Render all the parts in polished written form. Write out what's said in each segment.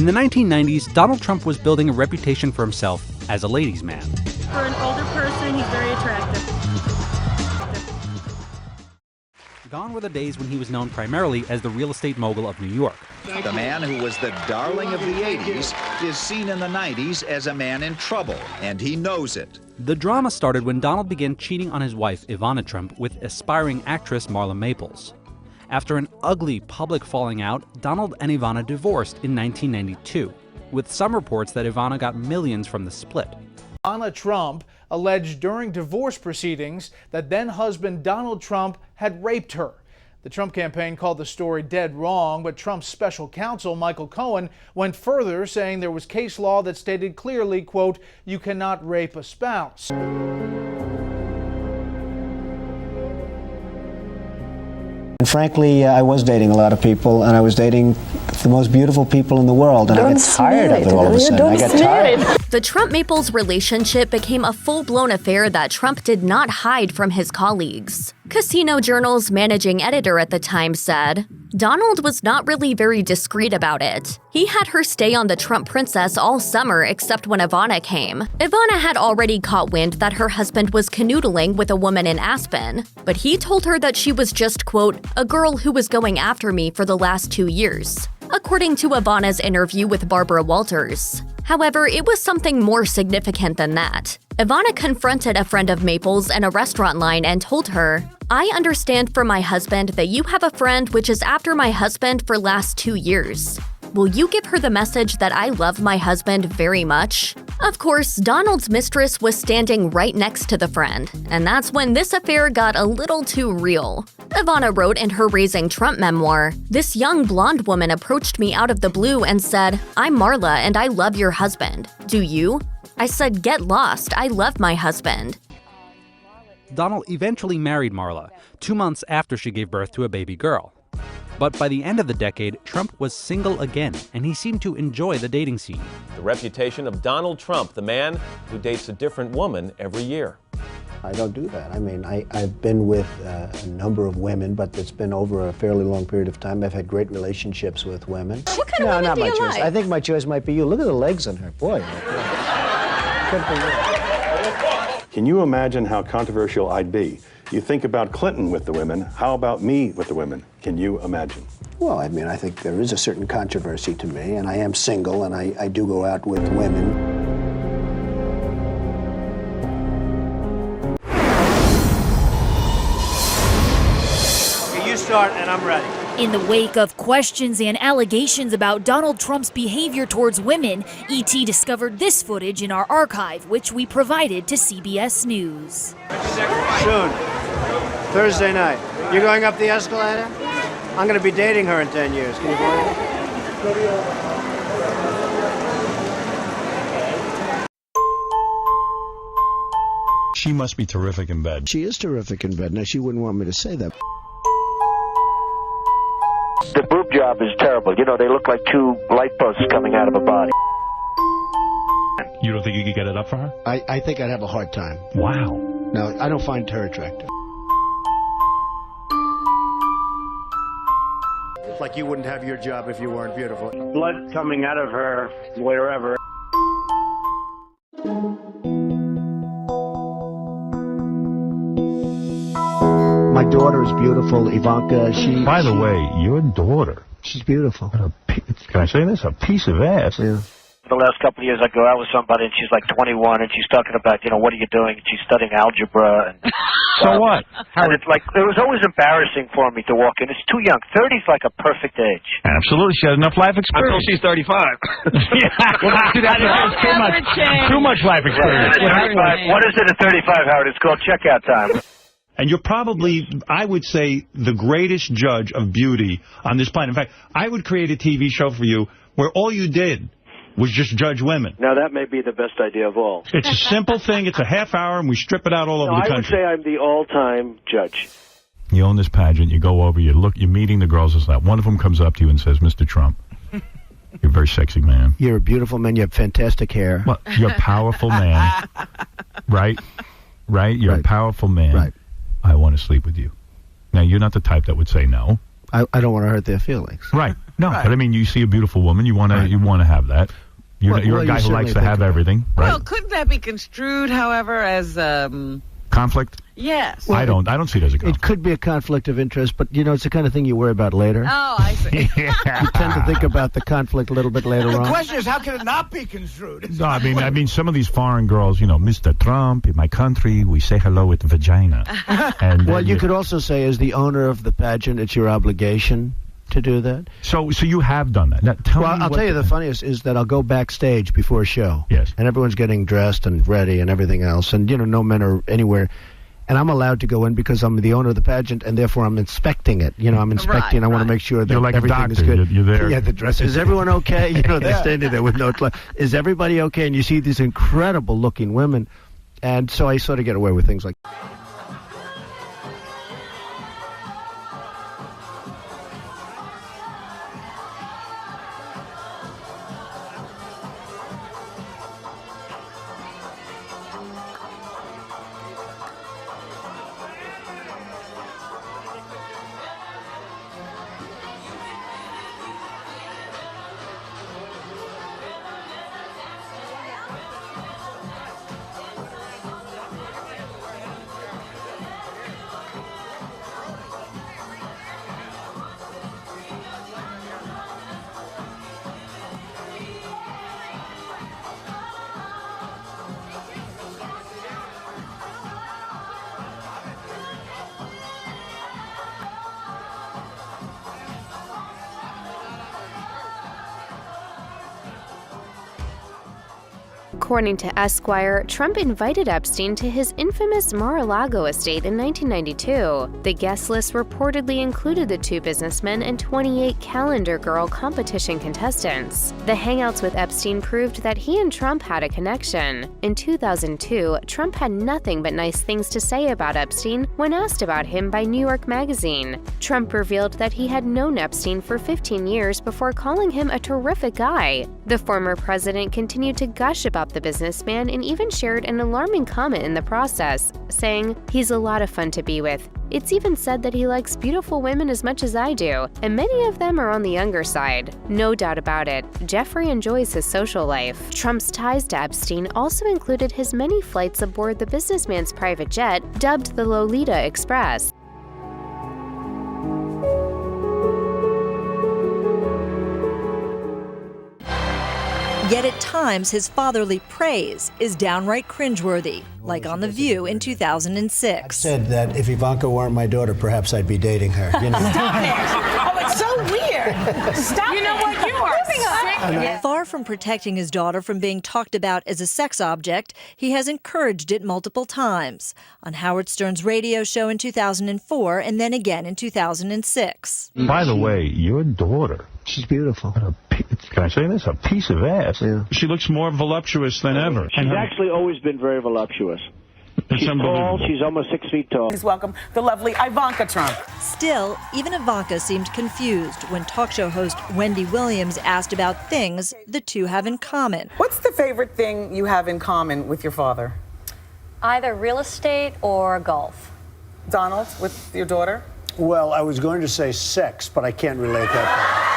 In the 1990s, Donald Trump was building a reputation for himself as a ladies' man. For an older person, he's very attractive. Gone were the days when he was known primarily as the real estate mogul of New York. The man who was the darling of the 80s is seen in the 90s as a man in trouble, and he knows it. The drama started when Donald began cheating on his wife, Ivana Trump, with aspiring actress Marla Maples. After an ugly public falling out, Donald and Ivana divorced in 1992, with some reports that Ivana got millions from the split. Ivana Trump alleged during divorce proceedings that then-husband Donald Trump had raped her. The Trump campaign called the story dead wrong, but Trump's special counsel, Michael Cohen, went further, saying there was case law that stated clearly, quote, "You cannot rape a spouse." And frankly, I was dating a lot of people, and I was dating the most beautiful people in the world, and I got tired of it all of a sudden. I got tired. The Trump-Maples relationship became a full-blown affair that Trump did not hide from his colleagues. Casino Journal's managing editor at the time said, Donald was not really very discreet about it. He had her stay on the Trump princess all summer except when Ivana came. Ivana had already caught wind that her husband was canoodling with a woman in Aspen, but he told her that she was just, quote, a girl who was going after me for the last 2 years, according to Ivana's interview with Barbara Walters. However, it was something more significant than that. Ivana confronted a friend of Maples in a restaurant line and told her, I understand from my husband that you have a friend which is after my husband for last 2 years. Will you give her the message that I love my husband very much? Of course, Donald's mistress was standing right next to the friend, and that's when this affair got a little too real. Ivana wrote in her Raising Trump memoir, this young blonde woman approached me out of the blue and said, I'm Marla and I love your husband. Do you? I said, get lost, I love my husband. Donald eventually married Marla, 2 months after she gave birth to a baby girl. But by the end of the decade, Trump was single again, and he seemed to enjoy the dating scene. The reputation of Donald Trump, the man who dates a different woman every year. I don't do that. I mean, I've been with a number of women, but it's been over a fairly long period of time. I've had great relationships with women. What kind of women do you choice. like? I think my choice might be you. Look at the legs on her. Boy. Good for you. Can you imagine how controversial I'd be? You think about Clinton with the women. How about me with the women? Can you imagine? Well, I mean, I think there is a certain controversy to me, and I am single, and I do go out with women. Okay, you start, and I'm ready. In the wake of questions and allegations about Donald Trump's behavior towards women, ET discovered this footage in our archive, which we provided to CBS News. Soon. Thursday night. You're going up the escalator? I'm going to be dating her in 10 years. Can you believe it? She must be terrific in bed. She is terrific in bed. Now, she wouldn't want me to say that. The boob job is terrible. You know, they look like two light posts coming out of a body. You don't think you could get it up for her? I think I'd have a hard time. Wow. No, I don't find her attractive. It's like you wouldn't have your job if you weren't beautiful. Blood coming out of her wherever. My daughter is beautiful, Ivanka. By the way, your daughter. She's beautiful. Can I say this? A piece of ass. Yeah. The last couple of years, I go out with somebody, and she's like 21, and she's talking about, you know, what are you doing? And she's studying algebra. And, so what? And it's like, it was always embarrassing for me to walk in. It's too young. 30's like a perfect age. Absolutely. She has enough life experience. Until she's 35. Too much life experience. What is it at 35, Howard? It's called checkout time. And you're probably, I would say, the greatest judge of beauty on this planet. In fact, I would create a TV show for you where all you did was just judge women. Now, that may be the best idea of all. It's a simple thing. It's a half hour, and we strip it out all over the country. I would say I'm the all-time judge. You own this pageant. You go over, you look, you're meeting the girls and stuff. One of them comes up to you and says, Mr. Trump, you're a very sexy man. You're a beautiful man. You have fantastic hair. Well, you're a powerful man. Right? Right? You're a powerful man. Right. I want to sleep with you. Now, you're not the type that would say no. I don't want to hurt their feelings. Right. No, but I mean, you see a beautiful woman, you want to have that. You're a guy who likes to have everything, right? Well, couldn't that be construed, however, as conflict? Yes. Well, I don't see it as a conflict. It could be a conflict of interest, but it's the kind of thing you worry about later. Oh, I see. You tend to think about the conflict a little bit later on. The question is, how can it not be construed? No, I mean, some of these foreign girls, Mr. Trump, in my country, we say hello with vagina. And well, you could also say, as the owner of the pageant, it's your obligation to do that. So you have done that. Now, I'll tell you the funniest is that I'll go backstage before a show. Yes. And everyone's getting dressed and ready and everything else. And, no men are anywhere. And I'm allowed to go in because I'm the owner of the pageant, and therefore I'm inspecting it. I'm inspecting. I want to make sure that you're like everything a doctor. is good. You're there. Yeah, the dress. Is everyone okay? They're standing there with no clothes. Is everybody okay? And you see these incredible-looking women. And so I sort of get away with things like According to Esquire, Trump invited Epstein to his infamous Mar-a-Lago estate in 1992. The guest list reportedly included the two businessmen and 28 Calendar Girl competition contestants. The hangouts with Epstein proved that he and Trump had a connection. In 2002, Trump had nothing but nice things to say about Epstein when asked about him by New York Magazine. Trump revealed that he had known Epstein for 15 years before calling him a terrific guy. The former president continued to gush about the businessman and even shared an alarming comment in the process, saying, "He's a lot of fun to be with. It's even said that he likes beautiful women as much as I do, and many of them are on the younger side." No doubt about it, Jeffrey enjoys his social life. Trump's ties to Epstein also included his many flights aboard the businessman's private jet, dubbed the Lolita Express. Yet at times, his fatherly praise is downright cringeworthy, like on The View in 2006. I said that if Ivanka weren't my daughter, perhaps I'd be dating her. Stop it! Oh, it's so weird. Stop. You know what? You are sick. Far from protecting his daughter from being talked about as a sex object, he has encouraged it multiple times. On Howard Stern's radio show in 2004 and then again in 2006. By the way, your daughter. She's beautiful. Can I say this? A piece of ass. Yeah. She looks more voluptuous than ever. She's actually always been very voluptuous. She's tall. She's almost 6 feet tall. Please welcome the lovely Ivanka Trump. Still, even Ivanka seemed confused when talk show host Wendy Williams asked about things the two have in common. What's the favorite thing you have in common with your father? Either real estate or golf. Donald, with your daughter? Well, I was going to say sex, but I can't relate that.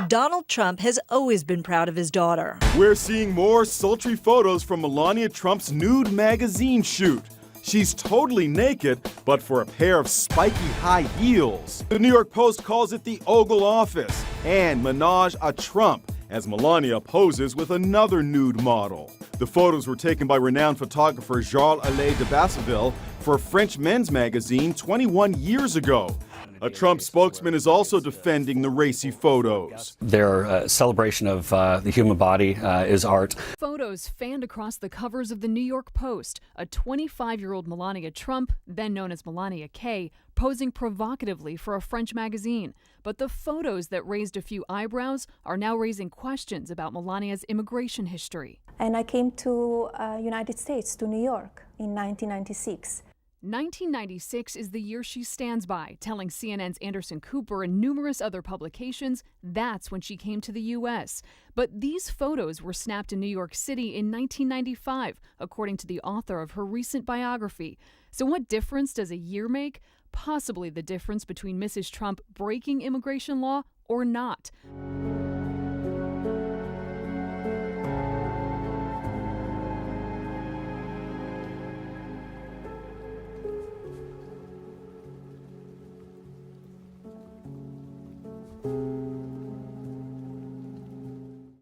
Donald Trump has always been proud of his daughter. We're seeing more sultry photos from Melania Trump's nude magazine shoot. She's totally naked, but for a pair of spiky high heels. The New York Post calls it the Oval Office and Menage a Trump, as Melania poses with another nude model. The photos were taken by renowned photographer Charles-Alain de Basseville for French men's magazine 21 years ago. A Trump spokesman is also defending the racy photos. Their celebration of the human body is art. Photos fanned across the covers of the New York Post. A 25-year-old Melania Trump, then known as Melania K, posing provocatively for a French magazine. But the photos that raised a few eyebrows are now raising questions about Melania's immigration history. And I came to United States, to New York, in 1996. 1996 is the year she stands by, telling CNN's Anderson Cooper and numerous other publications that's when she came to the U.S. But these photos were snapped in New York City in 1995, according to the author of her recent biography. So what difference does a year make? possibly the difference between Mrs. Trump breaking immigration law or not.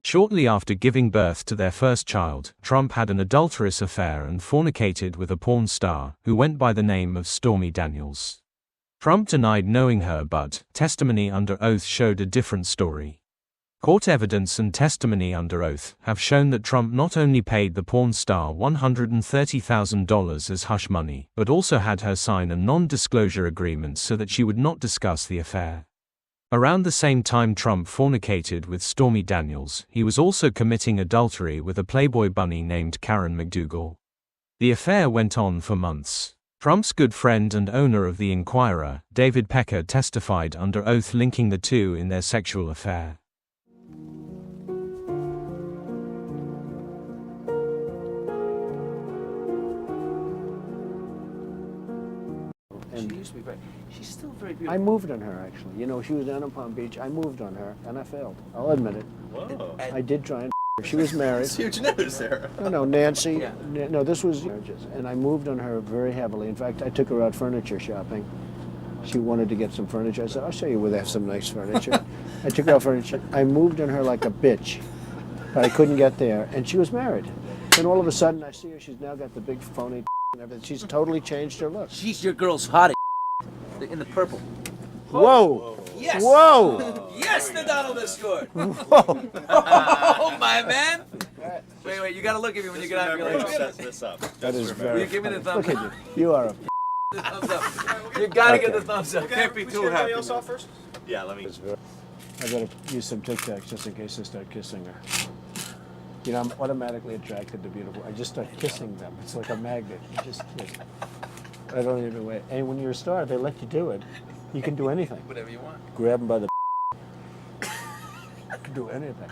Shortly after giving birth to their first child, Trump had an adulterous affair and fornicated with a porn star who went by the name of Stormy Daniels. Trump denied knowing her, but testimony under oath showed a different story. Court evidence and testimony under oath have shown that Trump not only paid the porn star $130,000 as hush money, but also had her sign a non-disclosure agreement so that she would not discuss the affair. Around the same time Trump fornicated with Stormy Daniels, he was also committing adultery with a Playboy bunny named Karen McDougal. The affair went on for months. Trump's good friend and owner of the Inquirer, David Pecker, testified under oath linking the two in their sexual affair. She's still very beautiful. I moved on her, actually. You know, she was down in Palm Beach. I moved on her, and I failed. I'll admit it. Whoa. I did try and her. She was married. It's huge news, Sarah. No, Nancy. Yeah. No, this was marriages. And I moved on her very heavily. In fact, I took her out furniture shopping. She wanted to get some furniture. I said, I'll show you where they have some nice furniture. I took her out furniture. I moved on her like a bitch, but I couldn't get there. And she was married. And all of a sudden, I see her. She's now got the big phony and everything. She's totally changed her look. She's your girl's hottie. In the purple. Whoa! Yes! Whoa! Yes, the Donald has scored! Whoa! Oh, my man! Wait, you gotta look at me when you get out of your life. Set this up. That is very Will you give me the thumbs Look up? at you. You are a Thumbs up. You gotta get the Okay. thumbs up. Can't be too happy. Else off first? Yeah, let me. I gotta use some Tic Tacs just in case I start kissing her. You know, I'm automatically attracted to beautiful. I just start kissing them. It's like a magnet. You just kiss. I don't even wait. And when you're a star, they let you do it. You can do anything. Whatever you want. Grab them by the. You can do anything.